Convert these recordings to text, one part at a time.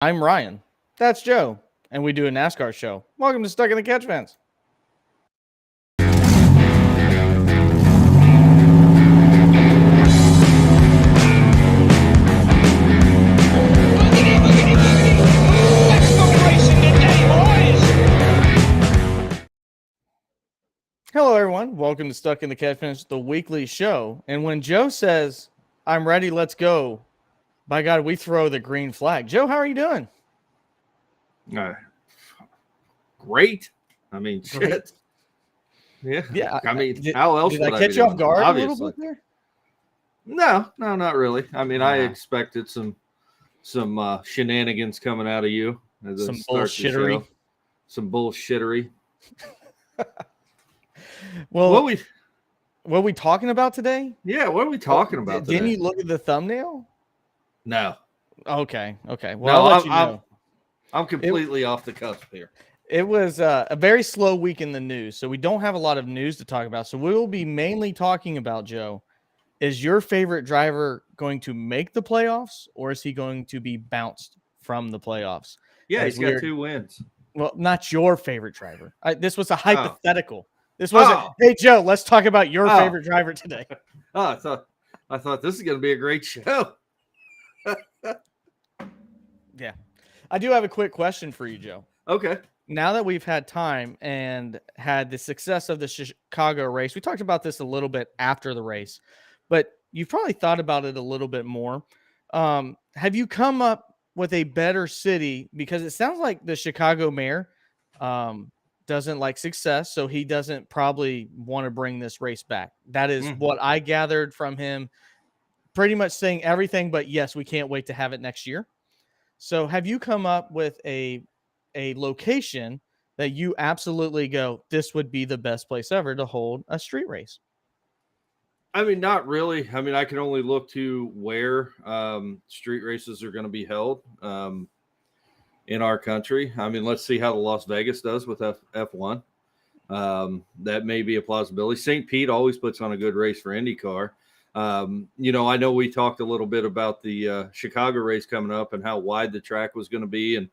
I'm Ryan. That's Joe. And we do a NASCAR show. Welcome to Stuck in the Catch Fence. Hello, everyone. Welcome to Stuck in the Catch Fence, the weekly show. And when Joe says, I'm ready, let's go, by God, we throw the green flag. Joe, how are you doing? Uh, Great. I mean, Great. shit. Yeah. Yeah. I mean, Did, how else did would I I be catch you off doing? guard a little Obviously. bit there? No, not really. I mean, I Nah. expected some shenanigans coming out of you as Some I start the bullshittery. show. Some bullshittery. Well, what are we talking about today? What are we talking about today? Didn't you look at the thumbnail? No. Okay. Well, No, I'll let you know. I'm completely off the cusp here. It was a very slow week in the news, so we don't have a lot of news to talk about. So we will be mainly talking about, Joe, is your favorite driver going to make the playoffs, or is he going to be bounced from the playoffs? Yeah, As he's got 2 wins. Well, not your favorite driver. This was a Oh. hypothetical. This wasn't, hey, Joe, let's talk about your favorite driver today. I thought this is going to be a great show. Yeah. I do have a quick question for you, Joe. Okay. Now that we've had time and had the success of the Chicago race, we talked about this a little bit after the race, but you've probably thought about it a little bit more. Have you come up with a better city? Because it sounds like the Chicago mayor doesn't like success, so he doesn't probably want to bring this race back. That is what I gathered from him, pretty much saying everything but yes, we can't wait to have it next year. So have you come up with a location that you absolutely go, this would be the best place ever to hold a street race? I mean, not really. I mean, I can only look to where street races are going to be held in our country. I mean, let's see how the Las Vegas does with F1. That may be a plausibility. St. Pete always puts on a good race for IndyCar. I know we talked a little bit about the Chicago race coming up and how wide the track was going to be,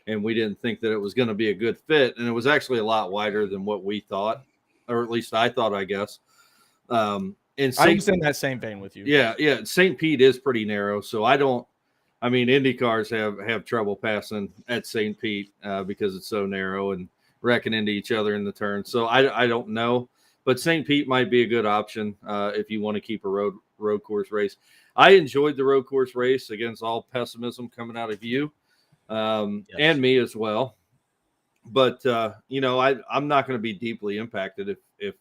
and we didn't think that it was going to be a good fit, and it was actually a lot wider than what we thought, or at least I thought, I guess. And I was in that same vein with you. Yeah. St. Pete is pretty narrow, so Indy cars have trouble passing at St. Pete because it's so narrow and wrecking into each other in the turn. So I don't know, but St. Pete might be a good option if you want to keep a road course race. I enjoyed the road course race against all pessimism coming out of you and me as well. But I'm not going to be deeply impacted if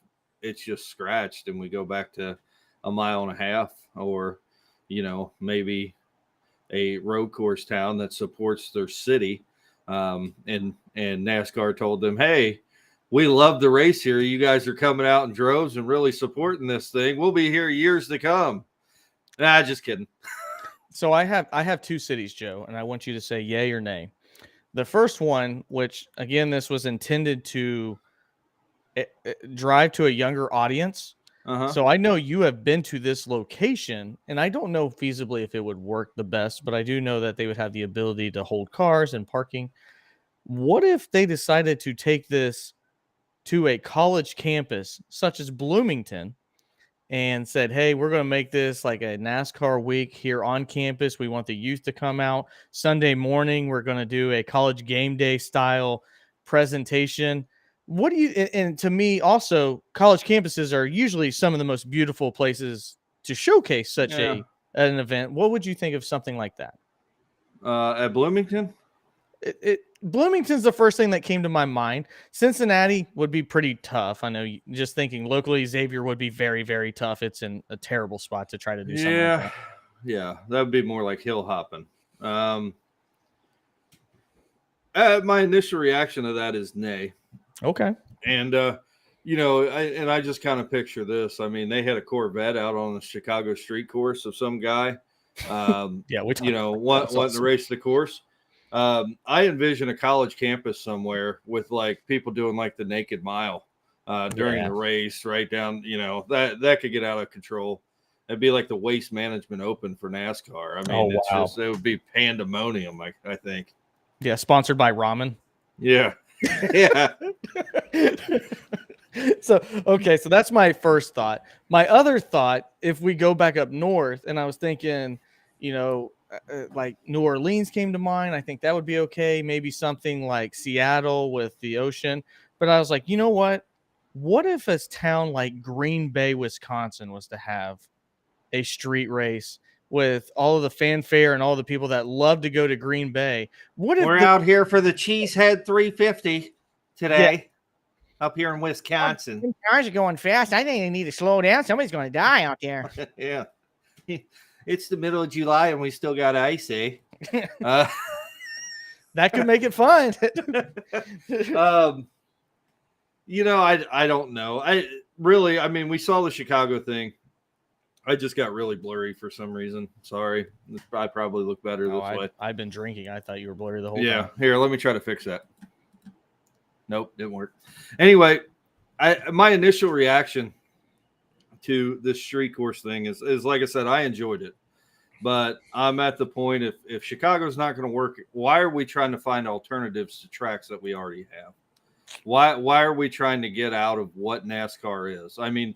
it's just scratched and we go back to a mile and a half, or maybe a road course town that supports their city. And NASCAR told them, hey, we love the race here. You guys are coming out in droves and really supporting this thing. We'll be here years to come. Nah, just kidding. So I have 2 cities, Joe, and I want you to say yay or nay. The first one, which again, this was intended to drive to a younger audience. So I know you have been to this location, and I don't know feasibly if it would work the best, but I do know that they would have the ability to hold cars and parking. What if they decided to take this to a college campus such as Bloomington and said, hey, we're going to make this like a NASCAR week here on campus. We want the youth to come out Sunday morning. We're going to do a college game day style presentation. What do you, and to me also, college campuses are usually some of the most beautiful places to showcase such an event. What would you think of something like that? At Bloomington? Bloomington's the first thing that came to my mind. Cincinnati would be pretty tough. I know, just thinking locally, Xavier would be very, very tough. It's in a terrible spot to try to do something like that. Yeah, that would be more like hill hopping. My initial reaction to that is nay. Okay. And, I just kind of picture this. I mean, they had a Corvette out on the Chicago street course of some guy, wanting to race the course. I envision a college campus somewhere with like people doing like the naked mile during the race, right down, that could get out of control. It'd be like the Waste Management Open for NASCAR. I mean, it would be pandemonium. I think. Yeah, sponsored by ramen. Yeah, yeah. So that's my first thought. My other thought, if we go back up north, and I was thinking, like New Orleans came to mind. I think that would be okay. Maybe something like Seattle with the ocean. But I was like, you know what? What if a town like Green Bay, Wisconsin was to have a street race with all of the fanfare and all the people that love to go to Green Bay? What if we're out here for the Cheesehead 350 today? Up here in Wisconsin. Cars are going fast. I think they need to slow down. Somebody's going to die out there. Yeah. It's the middle of July and we still got ice, eh? That could make it fun. I don't know. I mean, we saw the Chicago thing. I just got really blurry for some reason. Sorry. I probably look better this way. I've been drinking. I thought you were blurry the whole time. time. Here, let me try to fix that. Nope, didn't work. Anyway, my initial reaction to this street course thing is like I said, I enjoyed it. But I'm at the point, if Chicago's not going to work, why are we trying to find alternatives to tracks that we already have? Why are we trying to get out of what NASCAR is? I mean,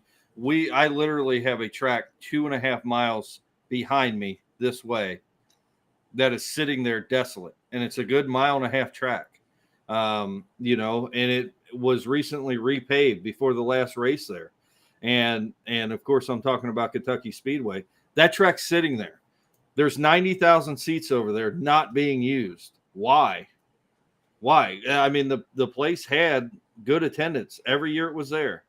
I literally have a track 2.5 miles behind me this way that is sitting there desolate, and it's a good 1.5 mile track. And it was recently repaved before the last race there. And of course, I'm talking about Kentucky Speedway. That track's sitting there. There's 90,000 seats over there not being used. Why? I mean, the place had good attendance. Every year it was there.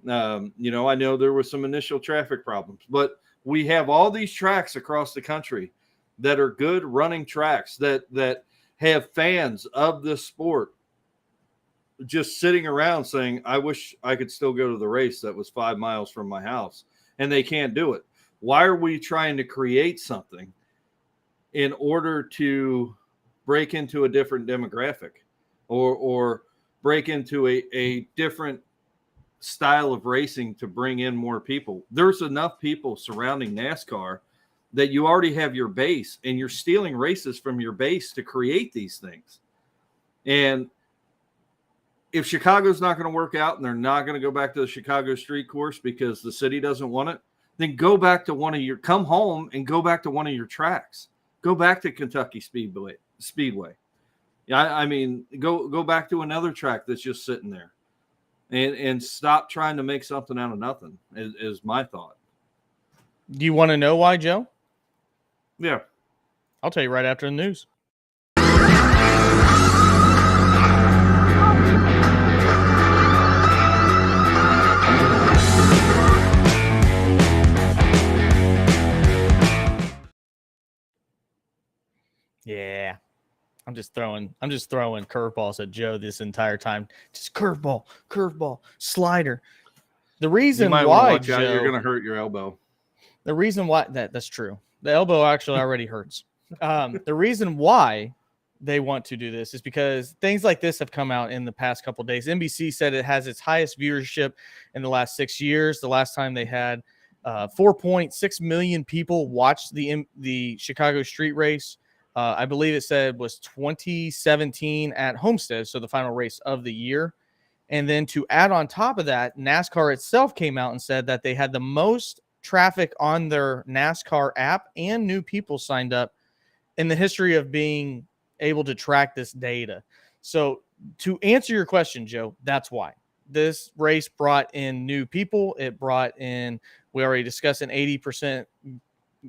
I know there was some initial traffic problems, but we have all these tracks across the country that are good running tracks that have fans of this sport just sitting around saying, I wish I could still go to the race that was 5 miles from my house, and they can't do it. Why are we trying to create something in order to break into a different demographic or break into a different style of racing to bring in more people? There's enough people surrounding NASCAR that you already have your base, and you're stealing races from your base to create these things. And if Chicago's not going to work out and they're not going to go back to the Chicago street course because the city doesn't want it, then go back to come home and go back to one of your tracks. Go back to Kentucky Speedway. Yeah, I mean, go back to another track that's just sitting there, and stop trying to make something out of nothing. Is my thought. Do you want to know why, Joe? Yeah, I'll tell you right after the news. Yeah. I'm just throwing curveballs at Joe this entire time. Just curveball, slider. The reason why, Joe, you're going to hurt your elbow. The reason why that's true. The elbow actually already hurts. The reason why they want to do this is because things like this have come out in the past couple of days. NBC said it has its highest viewership in the last 6 years. The last time they had 4.6 million people watch the Chicago street race. I believe it said was 2017 at Homestead, so the final race of the year. And then to add on top of that, NASCAR itself came out and said that they had the most traffic on their NASCAR app and new people signed up in the history of being able to track this data. So to answer your question, Joe, that's why. This race brought in new people. It brought in, we already discussed, an 80%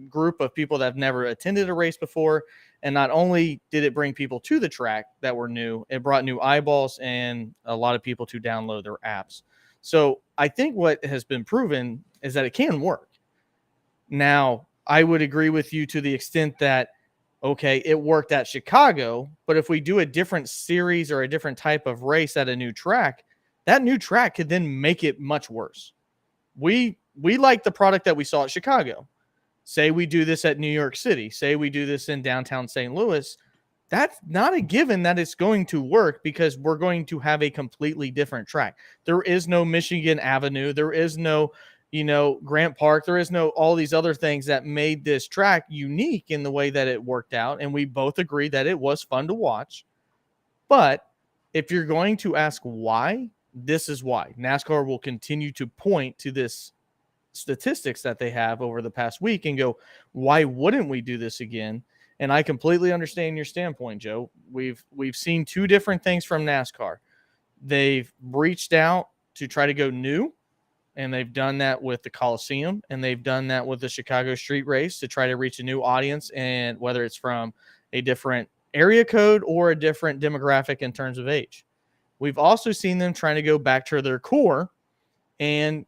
group of people that have never attended a race before. And not only did it bring people to the track that were new, it brought new eyeballs and a lot of people to download their apps. So I think what has been proven is that it can work. Now, I would agree with you to the extent that, okay, it worked at Chicago, but if we do a different series or a different type of race at a new track, that new track could then make it much worse. We like the product that we saw at Chicago. Say we do this at New York City. Say we do this in downtown St. Louis. That's not a given that it's going to work because we're going to have a completely different track. There is no Michigan Avenue. There is no, Grant Park. There is no all these other things that made this track unique in the way that it worked out. And we both agree that it was fun to watch. But if you're going to ask why, this is why. NASCAR will continue to point to this statistics that they have over the past week and go, why wouldn't we do this again? And I completely understand your standpoint, Joe. We've seen two different things from NASCAR. They've reached out to try to go new, and they've done that with the Coliseum, and they've done that with the Chicago Street Race to try to reach a new audience, and whether it's from a different area code or a different demographic in terms of age. We've also seen them trying to go back to their core and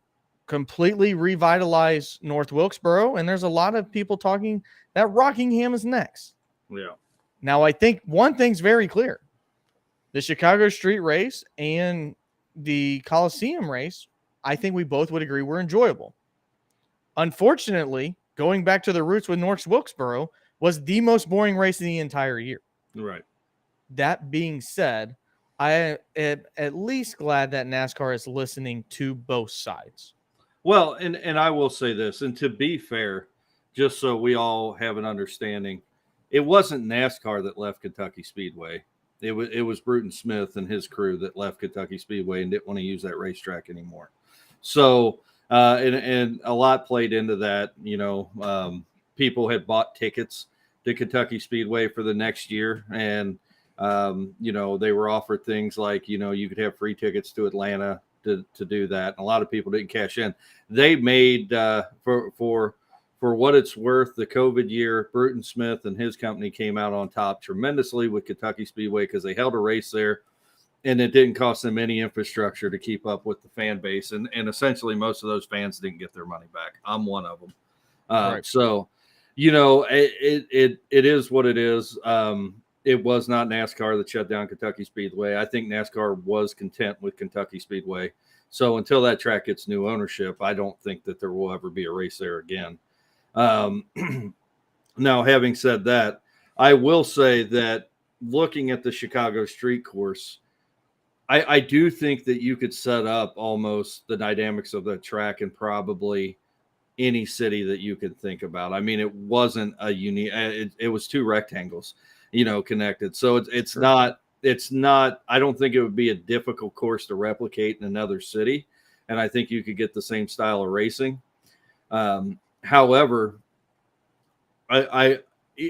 completely revitalize North Wilkesboro, and there's a lot of people talking that Rockingham is next. Yeah. Now, I think one thing's very clear. The Chicago Street Race and the Coliseum race, I think we both would agree were enjoyable. Unfortunately, going back to the roots with North Wilkesboro was the most boring race in the entire year. Right. That being said, I am at least glad that NASCAR is listening to both sides. Well, and I will say this, and to be fair, just so we all have an understanding, it wasn't NASCAR that left Kentucky Speedway. It was Bruton Smith and his crew that left Kentucky Speedway and didn't want to use that racetrack anymore. So, and a lot played into that. People had bought tickets to Kentucky Speedway for the next year, and they were offered things like you could have free tickets to Atlanta to do that. And a lot of people didn't cash in. They made for what it's worth, the COVID year, Bruton Smith and his company came out on top tremendously with Kentucky Speedway because they held a race there, and it didn't cost them any infrastructure to keep up with the fan base. And essentially, most of those fans didn't get their money back. I'm one of them. Right. So, it is what it is. It was not NASCAR that shut down Kentucky Speedway. I think NASCAR was content with Kentucky Speedway. So until that track gets new ownership, I don't think that there will ever be a race there again. Now, having said that, I will say that looking at the Chicago street course, I do think that you could set up almost the dynamics of the track in probably any city that you could think about. I mean, it wasn't a unique, it was two rectangles, connected. So it's Sure. not, I don't think it would be a difficult course to replicate in another city. And I think you could get the same style of racing. However, I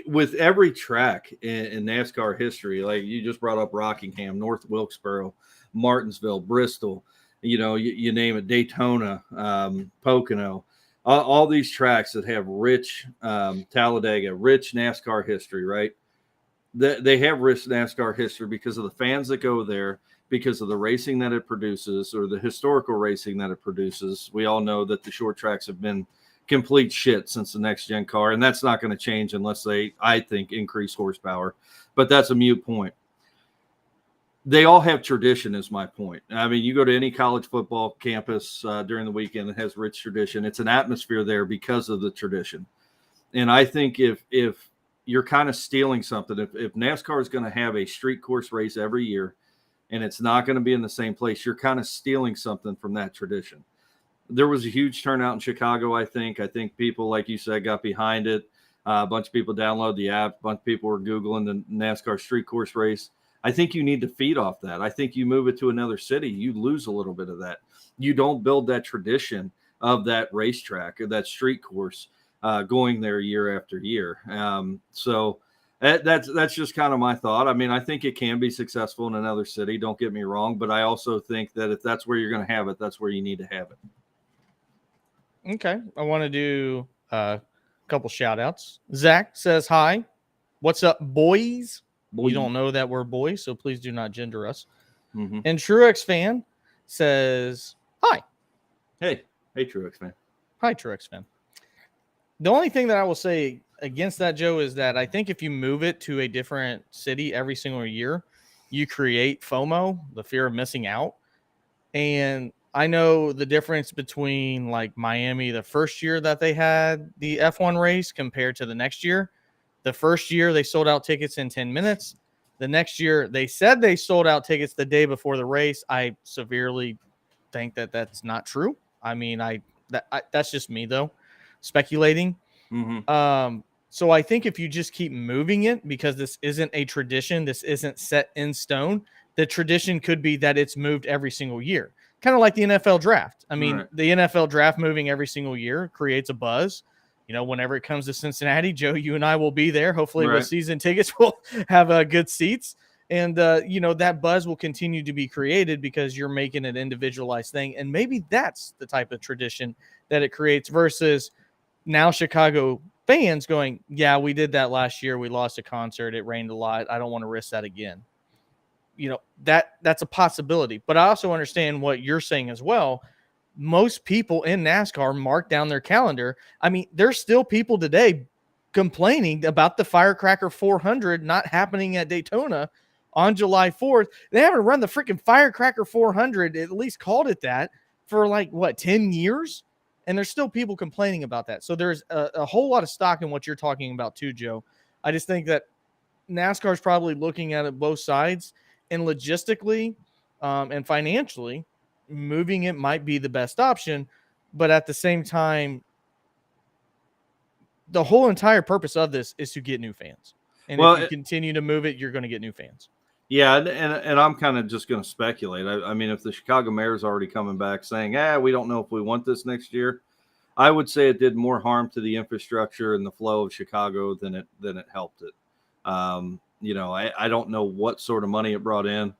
with every track in NASCAR history, like you just brought up Rockingham, North Wilkesboro, Martinsville, Bristol, you name it, Daytona, Pocono, all these tracks that have rich Talladega, rich NASCAR history, right? They have rich NASCAR history because of the fans that go there, because of the racing that it produces or the historical racing that it produces. We all know that the short tracks have been complete shit since the next gen car, and that's not going to change unless they, I think, increase horsepower. But that's a moot point. They all have tradition, is my point. I mean, you go to any college football campus during the weekend, it has rich tradition. It's an atmosphere there because of the tradition. And I think if you're kind of stealing something, if NASCAR is going to have a street course race every year and it's not going to be in the same place, you're kind of stealing something from that tradition. There was a huge turnout in Chicago, I think. I think people, like you said, got behind it. A bunch of people downloaded the app. A bunch of people were Googling the NASCAR street course race. I think you need to feed off that. I think you move it to another city, you lose a little bit of that. You don't build that tradition of that racetrack or that street course going there year after year. So that's just kind of my thought. I mean, I think it can be successful in another city. Don't get me wrong. But I also think that if that's where you're going to have it, that's where you need to have it. Okay. I want to do a couple shout outs. Zach says, hi. What's up, boys? We don't know that we're boys, so please do not gender us. Mm-hmm. And Truex fan says, hi. Hey, Truex fan. Hi, Truex fan. The only thing that I will say against that, Joe, is that I think if you move it to a different city every single year, you create FOMO, the fear of missing out. And I know the difference between like Miami, the first year that they had the F1 race compared to the next year. The first year they sold out tickets in 10 minutes. The next year they said they sold out tickets the day before the race. I severely think that that's not true. I mean, I That's just me though, speculating. So I think if you just keep moving it, because this isn't a tradition, this isn't set in stone, the tradition could be that it's moved every single year. Kind of like the NFL draft. I mean, Right. the NFL draft moving every single year creates a buzz. You know, whenever it comes to Cincinnati, Joe, you and I will be there. Hopefully Right. with season tickets, we'll have good seats. And, you know, that buzz will continue to be created because you're making an individualized thing. And maybe that's the type of tradition that it creates versus now Chicago fans going, yeah, we did that last year. We lost a concert. It rained a lot. I don't want to risk that again. You know, that's a possibility. But I also understand what you're saying as well. Most people in NASCAR mark down their calendar. I mean, there's still people today complaining about the Firecracker 400 not happening at Daytona on July 4th. They haven't run the freaking Firecracker 400, at least called it that, for like, what, 10 years? And there's still people complaining about that. So there's a whole lot of stock in what you're talking about too, Joe. I just think that NASCAR is probably looking at it both sides, and logistically and financially, moving it might be the best option. But at the same time, the whole entire purpose of this is to get new fans. And if you continue to move it, you're going to get new fans. Yeah, and I'm kind of just going to speculate. I mean, if the Chicago Mayor's already coming back saying, we don't know if we want this next year, I would say it did more harm to the infrastructure and the flow of Chicago than it helped it. You know, I don't know what sort of money it brought in,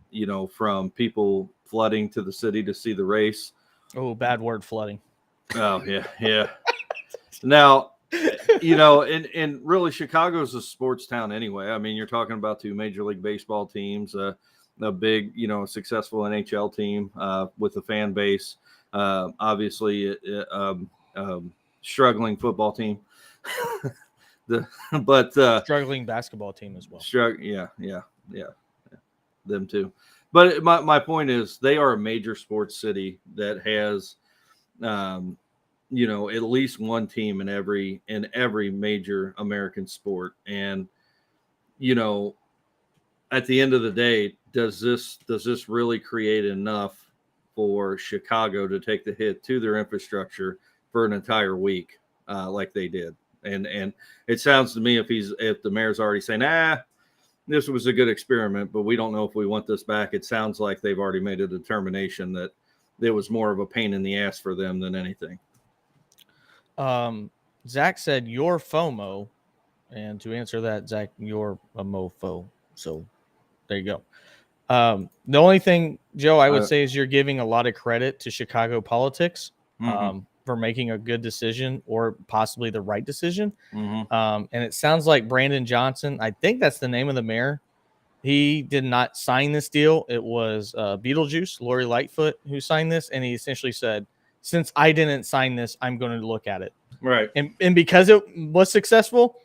you know, from people flooding to the city to see the race. Oh, bad word, flooding. Oh, yeah. Now, you know, and really Chicago's a sports town anyway. I mean, you're talking about two Major League Baseball teams, a big, you know, successful NHL team with a fan base, obviously struggling football team, but struggling basketball team as well. Yeah, them too. But my point is, they are a major sports city that has, you know, at least one team in every major American sport. And, you know, at the end of the day, does this really create enough for Chicago to take the hit to their infrastructure for an entire week like they did? And it sounds to me if the mayor's already saying, this was a good experiment, but we don't know if we want this back. It sounds like they've already made a determination that it was more of a pain in the ass for them than anything. Zach said you're FOMO, and to answer that, Zach, you're a mofo. So there you go. The only thing, Joe, I would say is you're giving a lot of credit to Chicago politics for making a good decision or possibly the right decision. And it sounds like Brandon Johnson, I think that's the name of the mayor. He did not sign this deal. It was Beetlejuice, Lori Lightfoot, who signed this. And he essentially said, since I didn't sign this, I'm going to look at it. Right. And because it was successful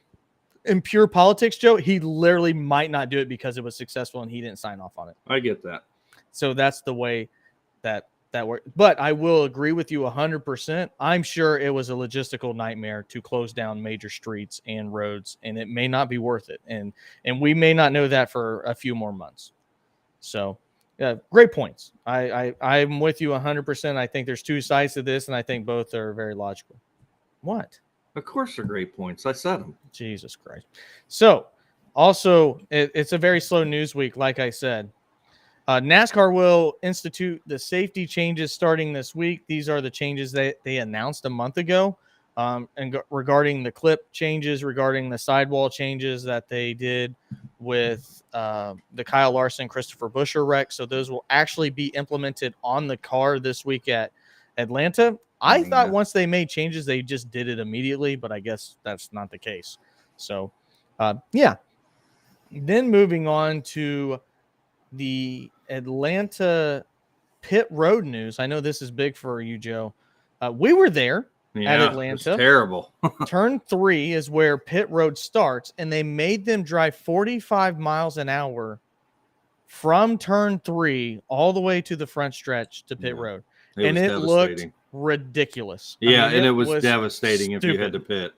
in pure politics, Joe, he literally might not do it because it was successful and he didn't sign off on it. I get that. So that's the way that works. But I will agree with you 100%. I'm sure it was a logistical nightmare to close down major streets and roads, and it may not be worth it. And we may not know that for a few more months. So yeah, great points. I'm with you 100%. I think there's two sides to this, and I think both are very logical. What? Of course they're great points. I said them. Jesus Christ. So also, it's a very slow news week, like I said. NASCAR will institute the safety changes starting this week. These are the changes that they announced a month ago. Regarding the clip changes, regarding the sidewall changes that they did with the Kyle Larson, Christopher Buescher wreck. So those will actually be implemented on the car this week at Atlanta. I thought once they made changes, they just did it immediately, but I guess that's not the case. So, yeah. Then moving on to the Atlanta pit road news. I know this is big for you, Joe. We were there. At Atlanta. Terrible. Turn 3 is where pit road starts, and they made them drive 45 miles an hour from turn 3 all the way to the front stretch to pit road. It looked ridiculous. Yeah, I mean, and it was devastating if you had to pit.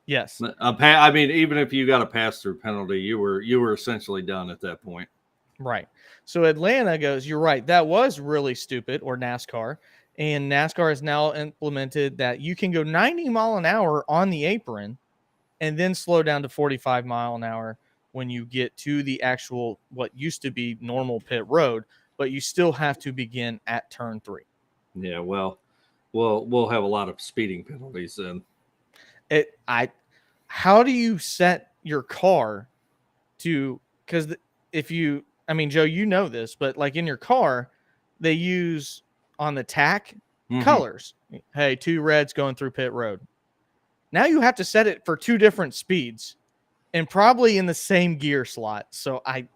Yes. I mean, even if you got a pass-through penalty, you were essentially done at that point. Right. So Atlanta goes, you're right. That was really stupid, or NASCAR. And NASCAR has now implemented that you can go 90 mile an hour on the apron and then slow down to 45 mile an hour when you get to the actual what used to be normal pit road, but you still have to begin at turn 3. Yeah, well, we'll have a lot of speeding penalties then. How do you set your car to, because if you, I mean, Joe, you know this, but like in your car, they use on the tack Mhm. colors. Hey, 2 reds going through pit road. Now you have to set it for 2 different speeds and probably in the same gear slot. So I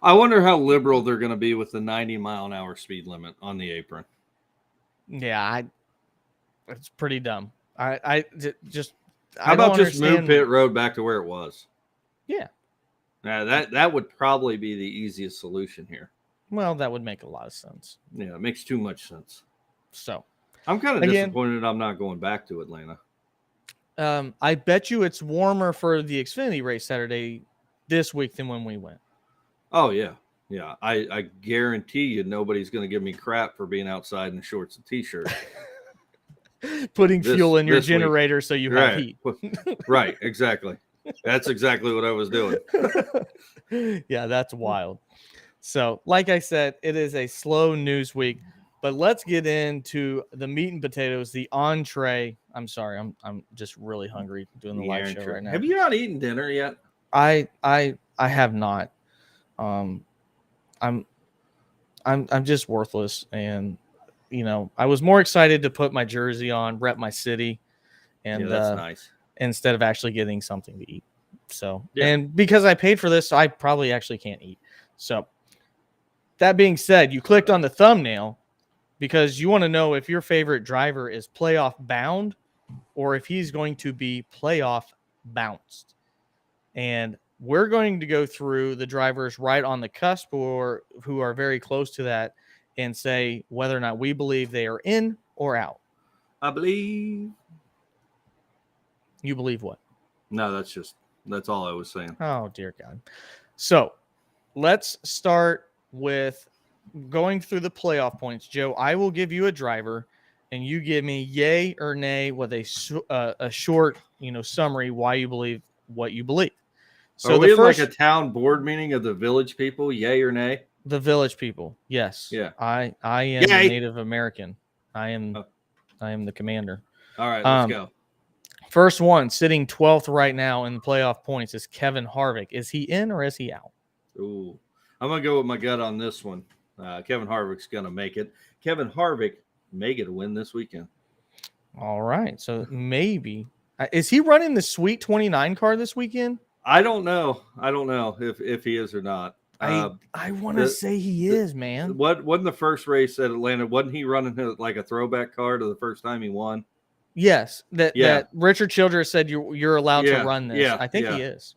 wonder how liberal they're going to be with the 90 mile an hour speed limit on the apron. It's pretty dumb. I just How I don't about just move understand. pit road back to where it was? Yeah. That would probably be the easiest solution here. Well, that would make a lot of sense. Yeah, it makes too much sense. So I'm kind of Again- disappointed I'm not going back to Atlanta. I bet you it's warmer for the Xfinity race Saturday this week than when we went. Oh yeah, yeah. I guarantee you nobody's going to give me crap for being outside in shorts and t-shirt. Putting fuel in your this week. generator so you have heat. Right, exactly. That's exactly what I was doing. Yeah, that's wild. So, like I said, it is a slow news week, but let's get into the meat and potatoes, the entree. I'm sorry, I'm just really hungry doing the live show right now. Have you not eaten dinner yet? I have not. I'm just worthless, and I was more excited to put my jersey on, rep my city, and Yeah, that's nice. instead of actually getting something to eat. So, Yeah. and because I paid for this, I probably actually can't eat. So, that being said, you clicked on the thumbnail because you want to know if your favorite driver is playoff bound or if he's going to be playoff bounced. And we're going to go through the drivers right on the cusp or who are very close to that and say whether or not we believe they are in or out. I believe. You believe what? No, that's all I was saying. Oh, dear God. So let's start with going through the playoff points. Joe, I will give you a driver and you give me yay or nay with a short, summary why you believe what you believe. So Are we the in first, like a town board meeting of the village people? Yay or nay? the village people. Yes. Yeah. I am Yay. the Native American. I am Oh. the commander. All right, let's Um, go. First one, sitting 12th right now in the playoff points is Kevin Harvick. Is he in or is he out? Ooh, I'm gonna go with my gut on this one. Kevin Harvick's gonna make it. Kevin Harvick may get a win this weekend. All right. So maybe is he running the Sweet 29 car this weekend? I don't know. If he is or not. I want to say he is, man. What wasn't the first race at Atlanta? Wasn't he running like a throwback car to the first time he won? Yes, that Yeah. Richard Childress said you're allowed Yeah, to run this. yeah, I think yeah. he is.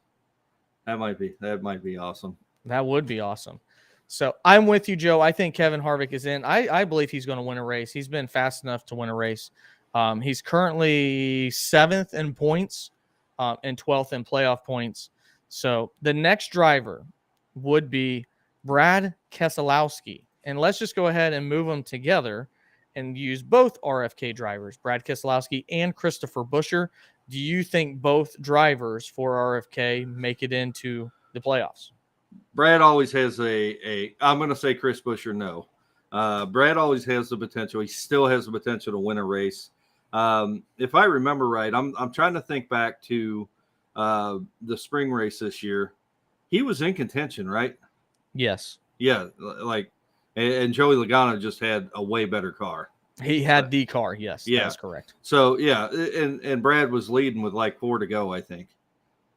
That might be awesome. That would be awesome. So I'm with you, Joe. I think Kevin Harvick is in. I believe he's going to win a race. He's been fast enough to win a race. He's currently 7th in points and 12th in playoff points. So the next driver would be Brad Keselowski. And let's just go ahead and move them together and use both RFK drivers, Brad Keselowski and Christopher Buescher. Do you think both drivers for RFK make it into the playoffs? Brad always has I'm going to say Chris Buescher, no. Brad always has the potential. He still has the potential to win a race. If I remember right, I'm trying to think back to the spring race this year. He was in contention, right? Yes. Yeah, and Joey Logano just had a way better car. He had the car. Yes, Yeah. that's correct. So yeah, and Brad was leading with like 4 to go, I think.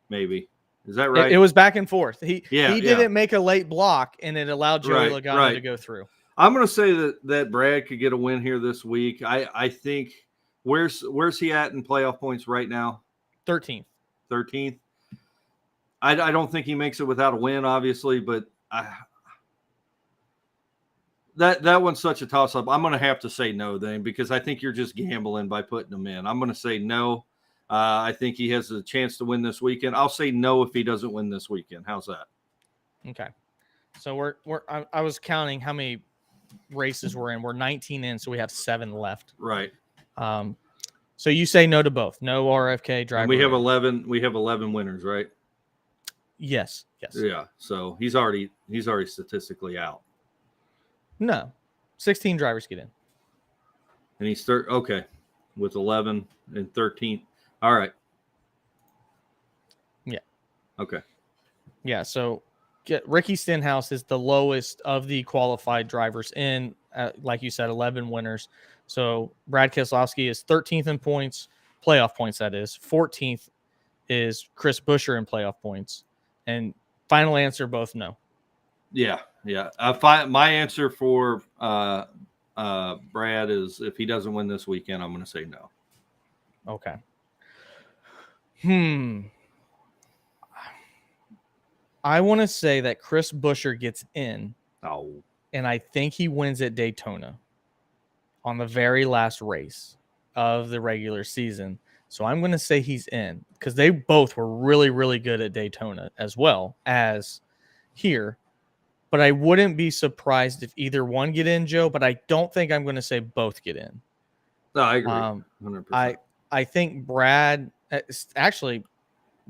Maybe. Is that right? It was back and forth. He Yeah. didn't make a late block, and it allowed Joey Right, Logano right. to go through. I'm going to say that Brad could get a win here this week. I think where's he at in playoff points right now? 13th. 13th. I don't think he makes it without a win, obviously, but that one's such a toss up. I'm going to have to say no then because I think you're just gambling by putting him in. I'm going to say no. I think he has a chance to win this weekend. I'll say no if he doesn't win this weekend. How's that? Okay. So I was counting how many races we're in. We're 19 in, so we have 7 left. Right. So you say no to both. No RFK driver. And we have rating. 11. We have 11 winners, right? Yes. Yeah. So he's already statistically out, No. 16 drivers get in. and he's okay with 11 and 13. All right. Yeah. Okay. Yeah. So Ricky Stenhouse is the lowest of the qualified drivers in, like you said, 11 winners. So Brad Keselowski is 13th in points, playoff points, that is. 14th is Chris Buescher in playoff points. And final answer, both no. Yeah. Yeah. My answer for Brad is if he doesn't win this weekend, I'm going to say no. Okay. I want to say that Chris Buescher gets in, Oh. and I think he wins at Daytona on the very last race of the regular season. So I'm going to say he's in because they both were really, really good at Daytona as well as here. But I wouldn't be surprised if either one get in, Joe, but I don't think I'm going to say both get in. No, I agree. 100%. I think Brad actually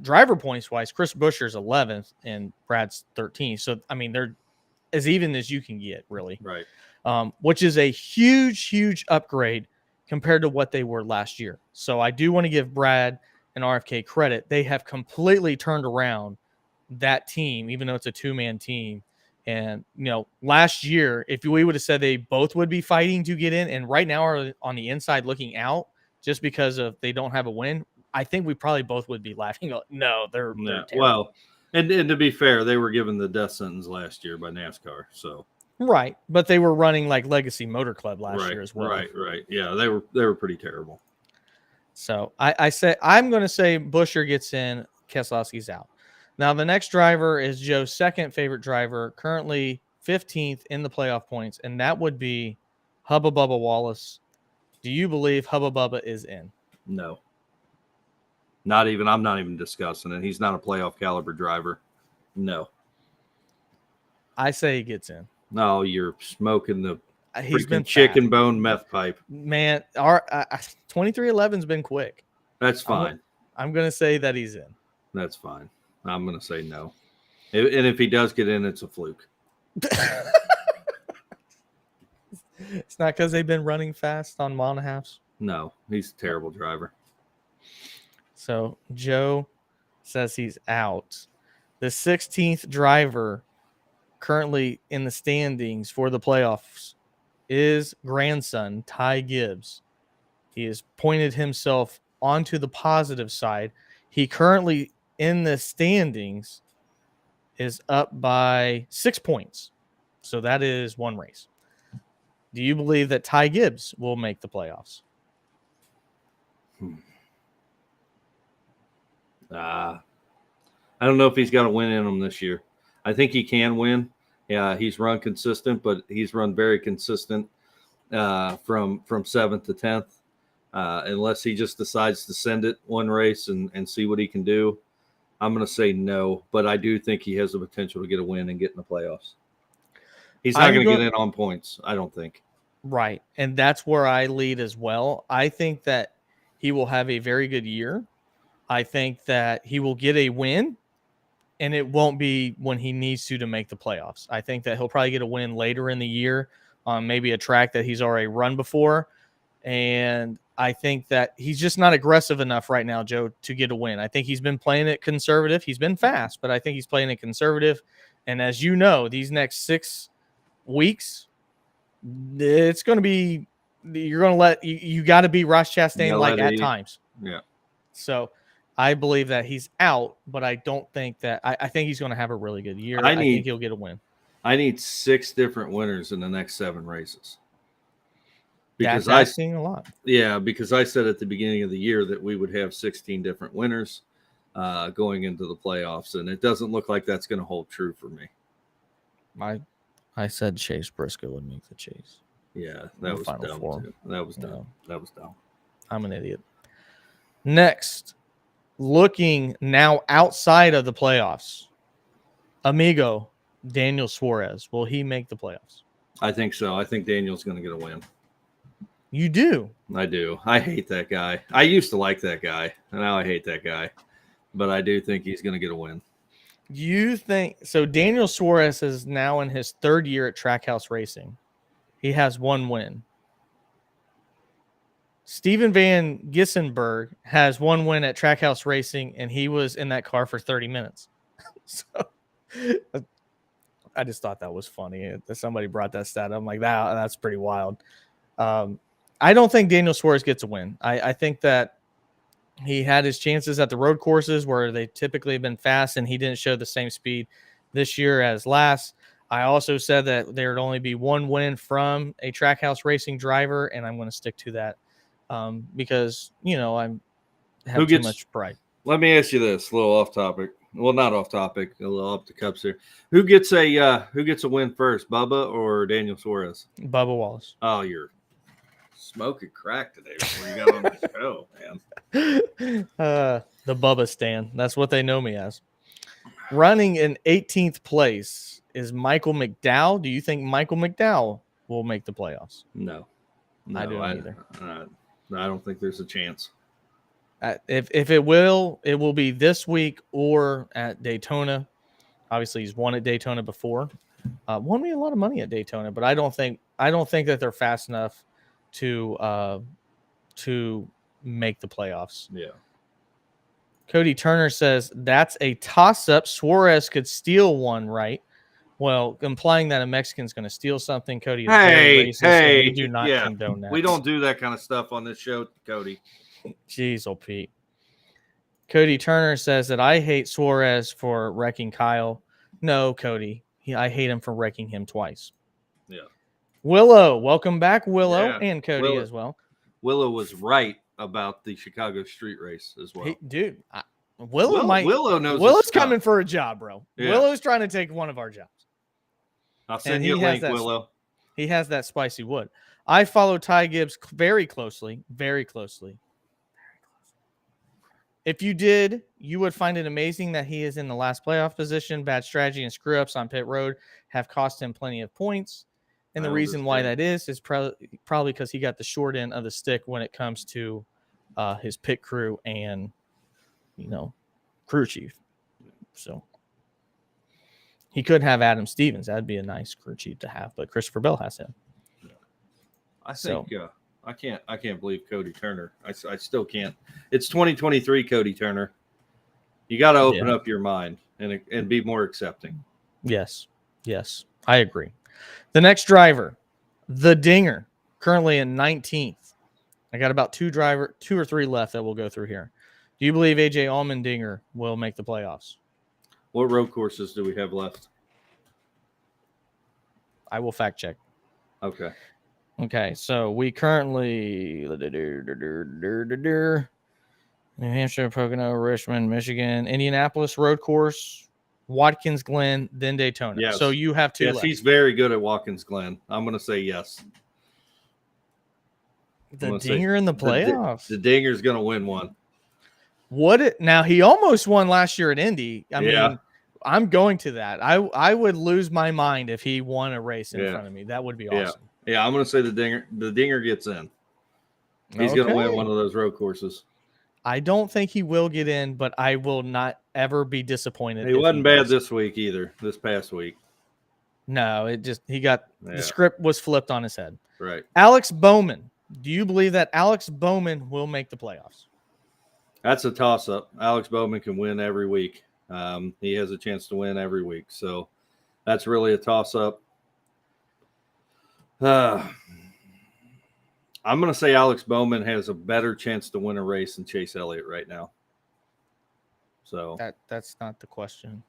driver points wise, Chris Buescher's 11th and Brad's 13th. So I mean they're as even as you can get, really. Right. Which is a huge, huge upgrade compared to what they were last year. So I do want to give Brad and RFK credit. They have completely turned around that team, even though it's a 2-man team. And, last year, if we would have said they both would be fighting to get in, and right now are on the inside looking out just because of they don't have a win, I think we probably both would be laughing. No, they're terrible. Well, and to be fair, they were given the death sentence last year by NASCAR. So right, but they were running like Legacy Motor Club last year as well. Right. Yeah, they were pretty terrible. So I'm going to say Buescher gets in, Keselowski's out. Now the next driver is Joe's second favorite driver, currently 15th in the playoff points, and that would be Hubba Bubba Wallace. Do you believe Hubba Bubba is in? No. I'm not even discussing it. He's not a playoff caliber driver. No. I say he gets in. No, you're smoking the He's been chicken bone meth pipe. Man, our 2311's been quick. That's fine. I'm going to say that he's in. That's fine. I'm going to say no. And if he does get in, it's a fluke. It's not because they've been running fast on mile and a halves. No, he's a terrible driver. So Joe says he's out. The 16th driver currently in the standings for the playoffs is grandson Ty Gibbs. He has pointed himself onto the positive side. He currently in the standings is up by 6 points. So that is one race. Do you believe that Ty Gibbs will make the playoffs? I don't know if he's got a win in him this year. I think he can win. Yeah, he's run consistent, but he's run very consistent from 7th to 10th. Unless he just decides to send it one race and see what he can do. I'm going to say no, but I do think he has the potential to get a win and get in the playoffs. He's not going to get in on points, I don't think. Right. And that's where I lead as well. I think that he will have a very good year. I think that he will get a win, and it won't be when he needs to make the playoffs. I think that he'll probably get a win later in the year on maybe a track that he's already run before. And I think that he's just not aggressive enough right now, Joe, to get a win. I think he's been playing it conservative. He's been fast, but I think he's playing it conservative. And as you know, these next 6 weeks, it's going to be you're going to let you got to be Ross Chastain like at times. Yeah. So I believe that he's out, but I don't think that I think he's going to have a really good year. I think he'll get a win. I need 6 different winners in the next 7 races. Because I'm seeing a lot. Yeah, because I said at the beginning of the year that we would have 16 different winners going into the playoffs, and it doesn't look like that's going to hold true for me. I said Chase Briscoe would make the chase. Yeah, that was dumb too. That was dumb. No. That was dumb. I'm an idiot. Next, looking now outside of the playoffs, amigo Daniel Suarez. Will he make the playoffs? I think so. I think Daniel's going to get a win. You do. I do. I hate that guy. I used to like that guy, and now I hate that guy. But I do think he's going to get a win. You think so? Daniel Suarez is now in his third year at Trackhouse Racing. He has 1 win. Steven Van Gissenberg has 1 win at Trackhouse Racing, and he was in that car for 30 minutes. So I just thought that was funny. Somebody brought that stat up. I'm like, that's pretty wild. I don't think Daniel Suarez gets a win. I think that he had his chances at the road courses where they typically have been fast, and he didn't show the same speed this year as last. I also said that there would only be 1 win from a Trackhouse Racing driver, and I'm going to stick to that because, I have too much pride. Let me ask you this, a little off topic. Well, not off topic, a little up the cups here. Who gets a win first, Bubba or Daniel Suarez? Bubba Wallace. Oh, you're smoking crack today before you got on the show, man. The Bubba stand. That's what they know me as. Running in 18th place is Michael McDowell. Do you think Michael McDowell will make the playoffs? No, I don't either. I don't think there's a chance. If it will be this week or at Daytona. Obviously, he's won at Daytona before. Won me a lot of money at Daytona, but I don't think that they're fast enough to make the playoffs. Yeah. Cody Turner says that's a toss-up. Suarez could steal one, right? Well, implying that a Mexican's going to steal something, Cody, is very racist, and we do not condone that. We don't do that kind of stuff on this show, Cody. Jeez, old Pete. Cody Turner says that I hate Suarez for wrecking Kyle. No, Cody. I hate him for wrecking him twice. Yeah. Willow, welcome back, Willow, Yeah. and Cody as well. Willow was right about the Chicago street race as well. Willow knows. Willow's coming for a job, bro. Yeah. Willow's trying to take one of our jobs. I'll send you a link, Willow. He has that spicy wood. I follow Ty Gibbs very closely, very closely. If you did, you would find it amazing that he is in the last playoff position. Bad strategy and screw-ups on pit road have cost him plenty of points. And the reason why that is probably because he got the short end of the stick when it comes to his pit crew and, crew chief. So he could have Adam Stevens. That'd be a nice crew chief to have, but Christopher Bell has him. I think I can't believe Cody Turner. I still can't. It's 2023, Cody Turner. You got to open up your mind and be more accepting. Yes, I agree. The next driver, the Dinger, currently in 19th. I got about 2 or 3 left that we'll go through here. Do you believe AJ Allmendinger will make the playoffs? What road courses do we have left? I will fact check. Okay, so we currently New Hampshire, Pocono, Richmond, Michigan, Indianapolis road course, Watkins Glen, then Daytona. Yes. So you have 2 left. He's very good at Watkins Glen. I'm going to say yes. The Dinger in the playoffs. The Dinger's going to win one. Now he almost won last year at Indy. I mean, I'm going to that. I would lose my mind if he won a race in front of me. That would be awesome. Yeah, I'm going to say the Dinger gets in. He's going to win one of those road courses. I don't think he will get in, but I will not ever be disappointed. He wasn't bad this week either, this past week. No, the script was flipped on his head. Right. Alex Bowman. Do you believe that Alex Bowman will make the playoffs? That's a toss-up. Alex Bowman can win every week. He has a chance to win every week. So that's really a toss-up. I'm going to say Alex Bowman has a better chance to win a race than Chase Elliott right now. So that's not the question.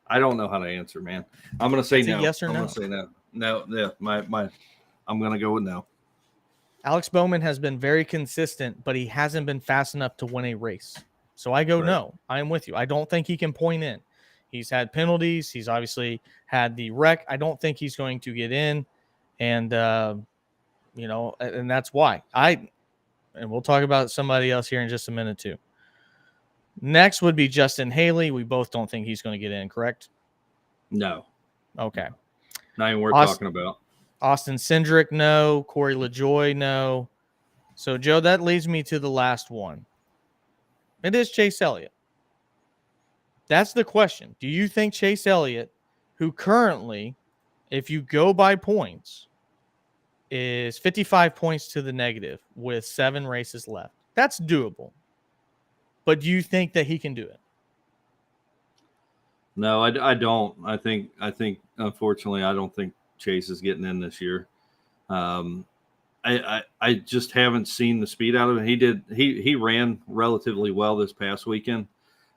I don't know how to answer, man. I'm going to say no. Yes or no? I'm going to say no. No, yeah, I'm going to go with no. Alex Bowman has been very consistent, but he hasn't been fast enough to win a race. So I go no. I am with you. I don't think he can point in. He's had penalties. He's obviously had the wreck. I don't think he's going to get in. And, and that's why. And we'll talk about somebody else here in just a minute too. Next would be Justin Haley. We both don't think he's going to get in, correct? No. Okay. Not even worth talking about. Austin Cindric, no. Corey LaJoy, no. So, Joe, that leads me to the last one. It is Chase Elliott. That's the question. Do you think Chase Elliott, who currently, if you go by points, is 55 points to the negative with 7 races left? That's doable. But do you think that he can do it? No, I don't. I think unfortunately, I don't think Chase is getting in this year. I just haven't seen the speed out of him. He ran relatively well this past weekend,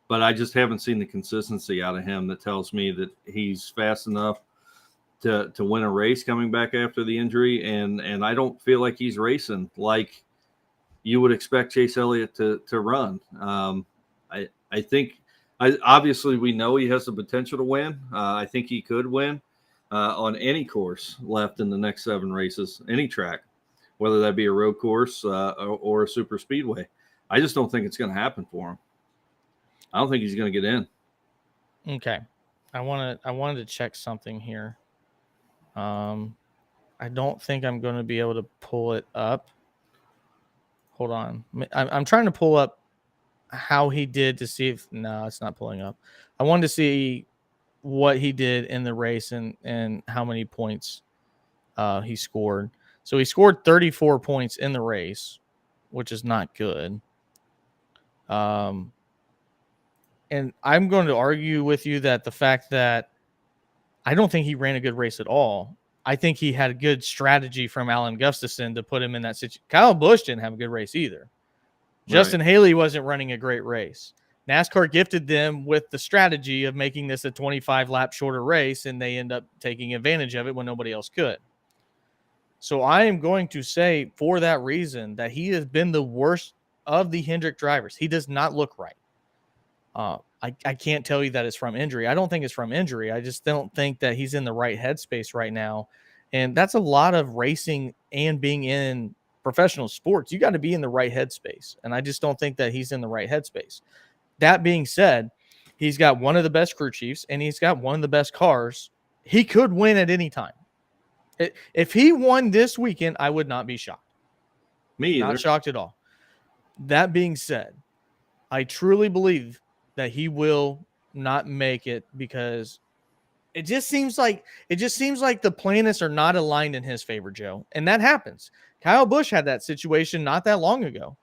but I just haven't seen the consistency out of him that tells me that he's fast enough to win a race coming back after the injury. And I don't feel like he's racing like you would expect Chase Elliott to run. I think obviously we know he has the potential to win. I think he could win on any course left in the next 7 races, any track, whether that be a road course or a super speedway. I just don't think it's going to happen for him. I don't think he's going to get in. Okay. I wanted to check something here. I don't think I'm going to be able to pull it up. Hold on. I'm trying to pull up how he did to see if no, it's not pulling up. I wanted to see what he did in the race and how many points he scored. So he scored 34 points in the race, which is not good. And I'm going to argue with you that the fact that I don't think he ran a good race at all. I think he had a good strategy from Alan Gustafson to put him in that situation. Kyle Busch didn't have a good race either. Justin Haley wasn't running a great race. NASCAR gifted them with the strategy of making this a 25-lap shorter race, and they end up taking advantage of it when nobody else could. So I am going to say for that reason that he has been the worst of the Hendrick drivers. He does not look right. I can't tell you that it's from injury. I don't think it's from injury. I just don't think that he's in the right headspace right now. And that's a lot of racing and being in professional sports. You got to be in the right headspace. And I just don't think that he's in the right headspace. That being said, he's got one of the best crew chiefs and he's got one of the best cars. He could win at any time. If he won this weekend, I would not be shocked. Me either. Not shocked at all. That being said, I truly believe that he will not make it because it just seems like the planets are not aligned in his favor, Joe. And that happens. Kyle Busch had that situation not that long ago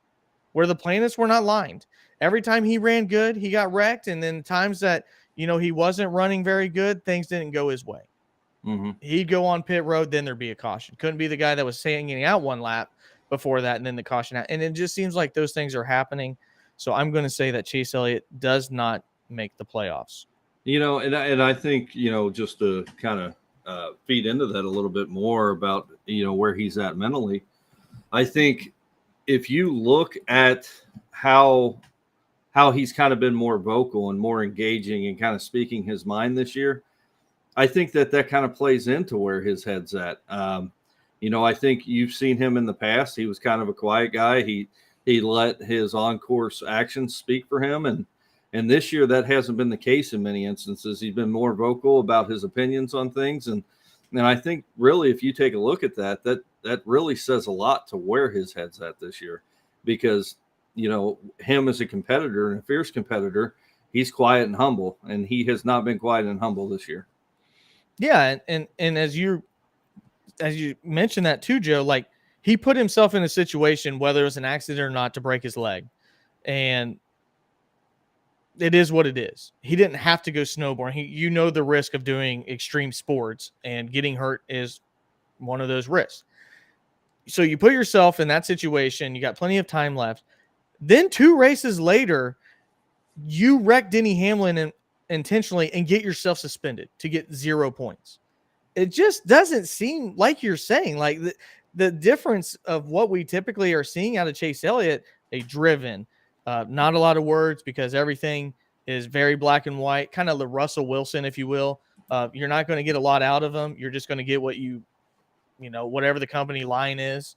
where the planets were not aligned. Every time he ran good, he got wrecked. And then times that, he wasn't running very good, things didn't go his way. Mm-hmm. He'd go on pit road, then there'd be a caution. Couldn't be the guy that was hanging out one lap before that and then the caution out. And it just seems like those things are happening. So I'm going to say that Chase Elliott does not make the playoffs. And I think, just to kind of feed into that a little bit more about, where he's at mentally, I think if you look at how he's kind of been more vocal and more engaging and kind of speaking his mind this year, I think that kind of plays into where his head's at. I think you've seen him in the past. He was kind of a quiet guy. He let his on-course actions speak for him. And this year that hasn't been the case in many instances. He's been more vocal about his opinions on things. And I think really, if you take a look at that really says a lot to where his head's at this year, because, him as a competitor and a fierce competitor, he's quiet and humble, and he has not been quiet and humble this year. Yeah. And as you mentioned that too, Joe, like, he put himself in a situation, whether it was an accident or not, to break his leg. And it is what it is. He didn't have to go snowboarding. The risk of doing extreme sports, and getting hurt is one of those risks. So you put yourself in that situation. You got plenty of time left. Then 2 races later, you wreck Denny Hamlin intentionally and get yourself suspended to get 0 points. It just doesn't seem like you're saying, like, the difference of what we typically are seeing out of Chase Elliott, a driven, not a lot of words because everything is very black and white, kind of the Russell Wilson, if you will. You're not going to get a lot out of him. You're just going to get what whatever the company line is.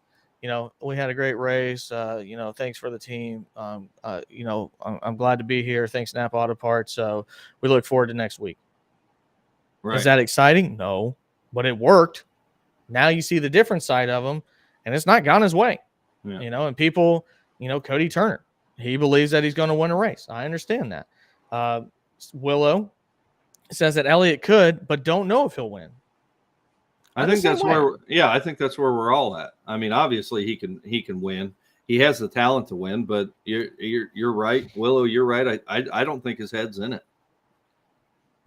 We had a great race. Thanks for the team. I'm glad to be here. Thanks, Napa Auto Parts. So we look forward to next week. Right. Is that exciting? No, but it worked. Now you see the different side of him, and it's not gone his way. Yeah. And people, Cody Turner, he believes that he's going to win a race. I understand that. Willow says that Elliott could, but don't know if he'll win. I think that's I think that's where we're all at. I mean, obviously he can win. He has the talent to win, but you're right, Willow. You're right. I don't think his head's in it.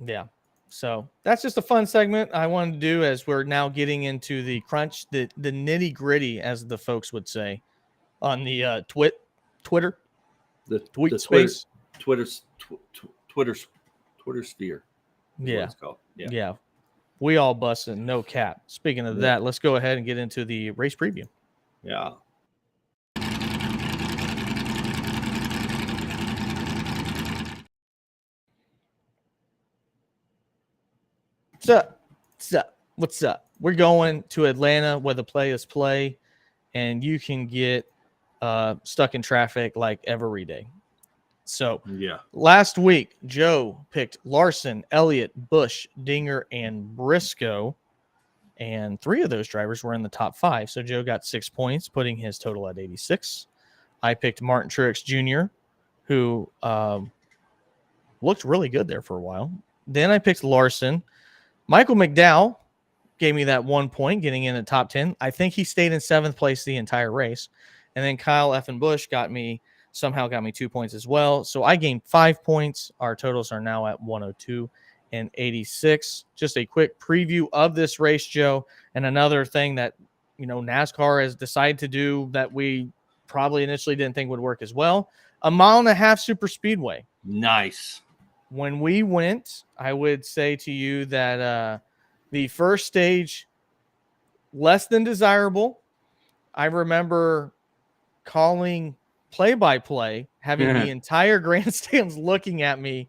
Yeah. So that's just a fun segment I wanted to do as we're now getting into the crunch, the nitty gritty, as the folks would say, on the Twitter, The tweet the space. Twitter sphere. Is what Yeah. it's called. Yeah. We all busting, no cap. Speaking of that, let's go ahead and get into the race preview. Yeah. What's up? We're going to Atlanta where the players play, and you can get stuck in traffic like every day. So Yeah. last week, Joe picked Larson, Elliott, Busch, Dinger, and Briscoe. And 3 of those drivers were in the top 5. So Joe got 6 points, putting his total at 86. I picked Martin Truex Jr., who looked really good there for a while. Then I picked Larson. Michael McDowell gave me that 1 point, getting in the top 10. I think he stayed in 7th place the entire race. And then Kyle F. and Busch somehow got me 2 points as well. So I gained 5 points. Our totals are now at 102 and 86. Just a quick preview of this race, Joe. And another thing that, NASCAR has decided to do that we probably initially didn't think would work as well. 1.5 mile super speedway. Nice. When we went, I would say to you that the first stage, less than desirable. I remember calling play-by-play, having the entire grandstands looking at me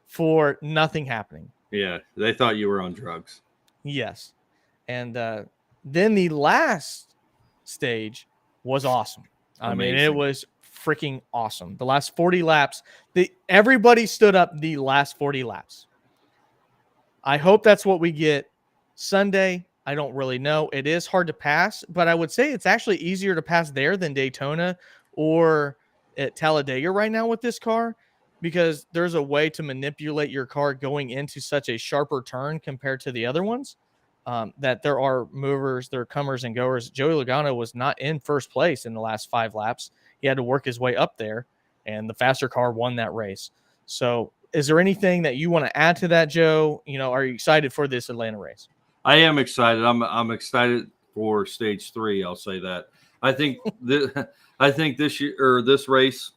for nothing happening. Yeah. They thought you were on drugs. Yes. And then the last stage was awesome. I mean, it was freaking awesome. The last 40 laps, everybody stood up the last 40 laps. I hope that's what we get Sunday. I don't really know. It is hard to pass, but I would say it's actually easier to pass there than Daytona or at Talladega right now with this car, because there's a way to manipulate your car going into such a sharper turn compared to the other ones. That there are movers, there are comers and goers. Joey Logano was not in first place in the last 5 laps. He had to work his way up there, and the faster car won that race. So is there anything that you want to add to that, Joe? Are you excited for this Atlanta race? I am excited. I'm excited for stage 3. I'll say that. I think this year, or this race,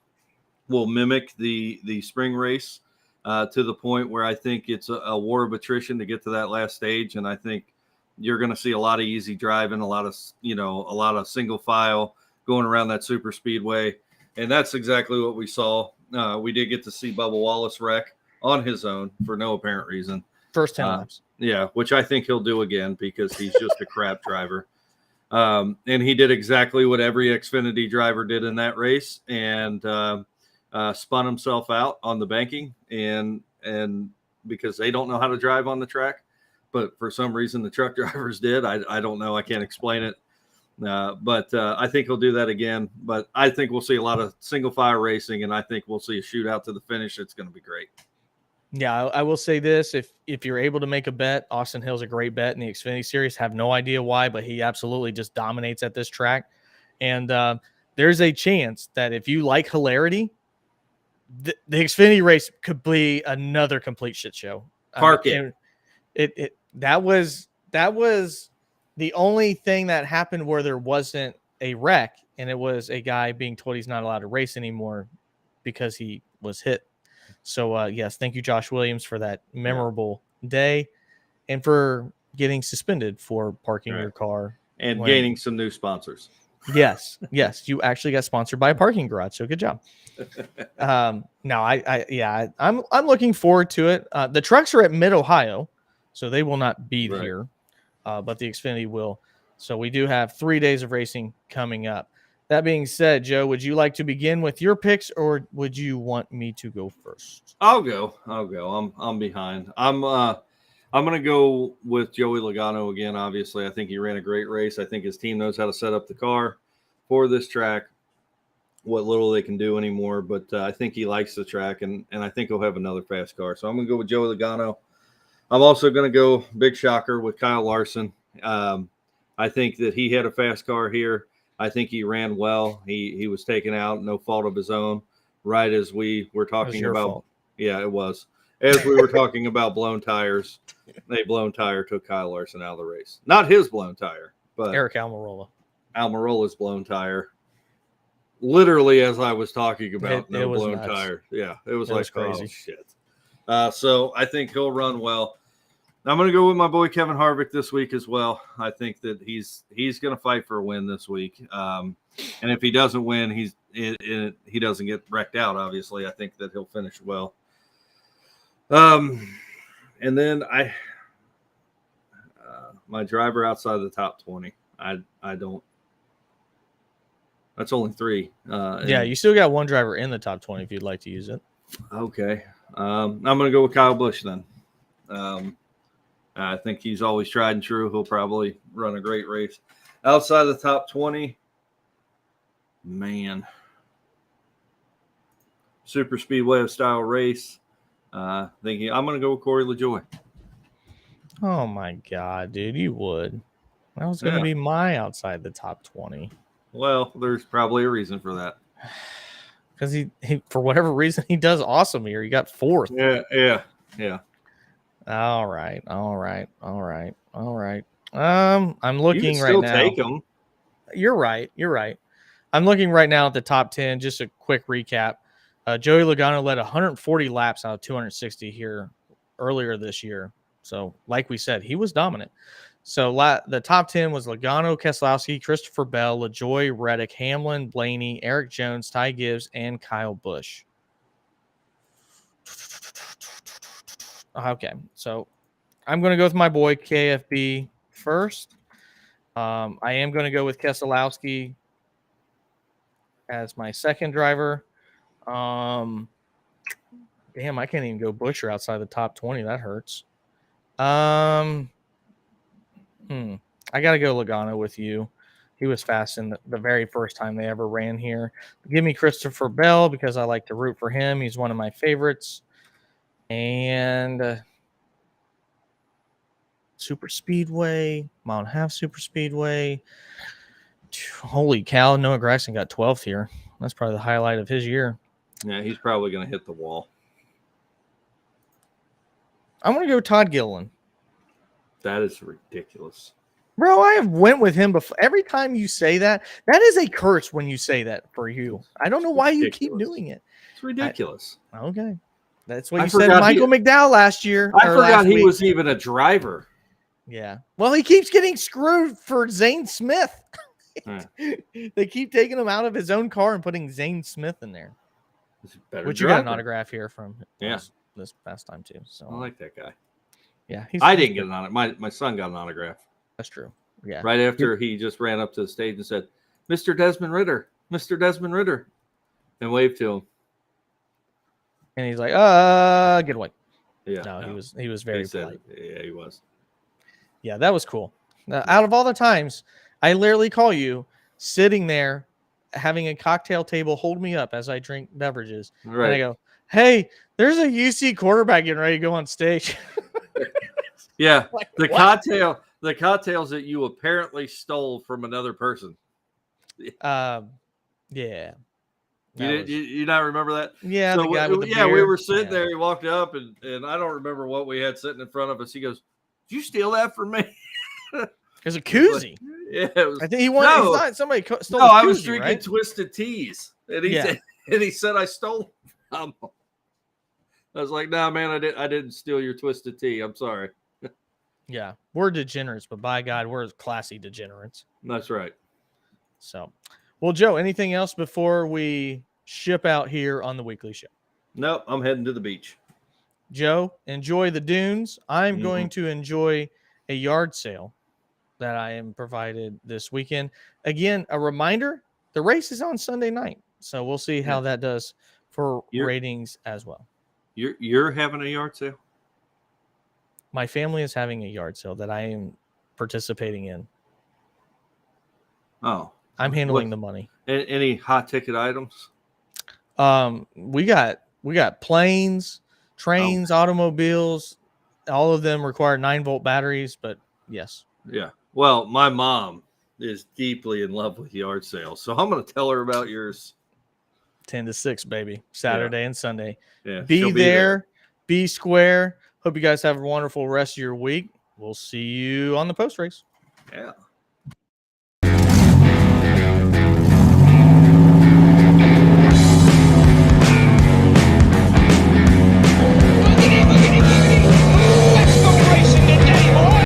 will mimic the spring race to the point where I think it's a war of attrition to get to that last stage, and I think you're going to see a lot of easy driving, a lot of single file going around that super speedway, and that's exactly what we saw. We did get to see Bubba Wallace wreck on his own for no apparent reason. First 10 laps. Yeah, which I think he'll do again because he's just a crap driver. And he did exactly what every Xfinity driver did in that race, and spun himself out on the banking, and because they don't know how to drive on the track, but for some reason the truck drivers did. I don't know. I can't explain it. But I think he'll do that again. But I think we'll see a lot of single file racing, and I think we'll see a shootout to the finish. It's going to be great. Yeah, I will say this. If you're able to make a bet, Austin Hill's a great bet in the Xfinity Series. Have no idea why, but he absolutely just dominates at this track. And there's a chance that if you like hilarity, the Xfinity race could be another complete shit show. Park it. That was the only thing that happened where there wasn't a wreck, and it was a guy being told he's not allowed to race anymore because he was hit. So, yes, thank you, Josh Williams, for that memorable day and for getting suspended for parking your car. And gaining some new sponsors. Yes, you actually got sponsored by a parking garage, so good job. No, I'm looking forward to it. The trucks are at Mid-Ohio, so they will not be here, but the Xfinity will. So we do have 3 days of racing coming up. That being said, Joe, would you like to begin with your picks, or would you want me to go first? I'll go. I'm behind. I'm going to go with Joey Logano again. Obviously, I think he ran a great race. I think his team knows how to set up the car for this track. What little they can do anymore, but I think he likes the track, and I think he'll have another fast car. So I'm going to go with Joey Logano. I'm also going to go big shocker with Kyle Larson. I think that he had a fast car here. I think he ran well. He was taken out, no fault of his own. Right as we were talking your about, fault. Yeah, it was. As we were talking about blown tires, a blown tire took Kyle Larson out of the race. Not his blown tire, but Eric Almirola. Almirola's blown tire. Literally, as I was talking about, It no was blown nuts. tire. Yeah, it was It like was crazy. Oh, shit. So I think he'll run well. I'm going to go with my boy Kevin Harvick this week as well. I think that he's going to fight for a win this week. And if he doesn't win, he doesn't get wrecked out. Obviously, I think that he'll finish well. And then my driver outside the top 20. I don't. That's only 3. Yeah, you still got one driver in the top 20 if you'd like to use it. Okay. I'm going to go with Kyle Busch then. I think he's always tried and true. He'll probably run a great race. Outside the top 20, man. Super Speedway style race. I'm going to go with Corey LaJoy. Oh my God, dude, you would. That was going to Yeah. be my outside the top 20. Well, there's probably a reason for that. Because he, for whatever reason, he does awesome here. He got 4th. Yeah. All right. I'm You can looking right still now. take him. You're right. I'm looking right now at the top 10. Just a quick recap. Joey Logano led 140 laps out of 260 here earlier this year. So, like we said, he was dominant. So, the top 10 was Logano, Keselowski, Christopher Bell, LaJoy, Reddick, Hamlin, Blaney, Eric Jones, Ty Gibbs, and Kyle Busch. Okay, so I'm going to go with my boy KFB first. I am going to go with Keselowski as my second driver. Damn, I can't even go Busher outside the top 20. That hurts. I got to go Logano with you. He was fast in the very first time they ever ran here. Give me Christopher Bell because I like to root for him. He's one of my favorites. And Super Speedway, mile and a half Super Speedway. Holy cow, Noah Gragson got 12th here. That's probably the highlight of his year. Yeah, he's probably going to hit the wall. I'm going to go Todd Gilliland. That is ridiculous. Bro, I have went with him before. Every time you say that, that is a curse when you say that for you. I don't know why you keep Ridiculous. doing it. It's ridiculous. Okay. That's what I you said to forgot Michael McDowell last year. I or forgot last he week. was even a driver. Yeah. Well, he keeps getting screwed for Zane Smith. Yeah. They keep taking him out of his own car and putting Zane Smith in there. He's a better Which you got an driver. autograph here from Yeah. this past time too. So I like that guy. yeah, I didn't get an autograph. My son got an autograph That's true. Yeah. right after he just ran up to the stage and said, "Mr. Desmond Ritter, Mr. Desmond Ritter," and waved to him. And he's like, get away. Yeah, No, no, he was very he said polite. it. Yeah, he was. Yeah, that was cool. Now, out of all the times, I literally call you sitting there having a cocktail table hold me up as I drink beverages. And I Right. go, hey, there's a UC quarterback getting ready to go on stage. Yeah, Like, the what? cocktails that you apparently stole from another person. Yeah. That was- You not remember that? yeah, So the guy with the we beer. were sitting Yeah. there. He walked up and I don't remember what we had sitting in front of us. He goes, "Did you steal that from me?" It was a koozie. Yeah, it was. I think he wanted. No. It's not somebody stole. No, his I was koozie, drinking right? Twisted Teas, and he Yeah. said, I stole it from him. I was like, "Nah, man, I didn't steal your Twisted Tea. I'm sorry." Yeah, we're degenerates, but by God, we're classy degenerates. That's right. So, well, Joe, anything else before we ship out here on the weekly show? Nope, I'm heading to the beach. Joe, enjoy the dunes. I'm Mhm. going to enjoy a yard sale that I am provided this weekend. Again, a reminder, the race is on Sunday night. So we'll see how that does for You're- ratings as well. You're having a yard sale? My family is having a yard sale that I am participating in. Oh, I'm handling the money. any hot ticket items? We got planes, trains, automobiles. All of them require 9-volt batteries, but yes. Yeah. Well, my mom is deeply in love with yard sales, so I'm going to tell her about yours. 10 to 6, baby. Saturday and Sunday. Yeah. Be she'll there. Be square. Hope you guys have a wonderful rest of your week. We'll see you on the post race. Yeah.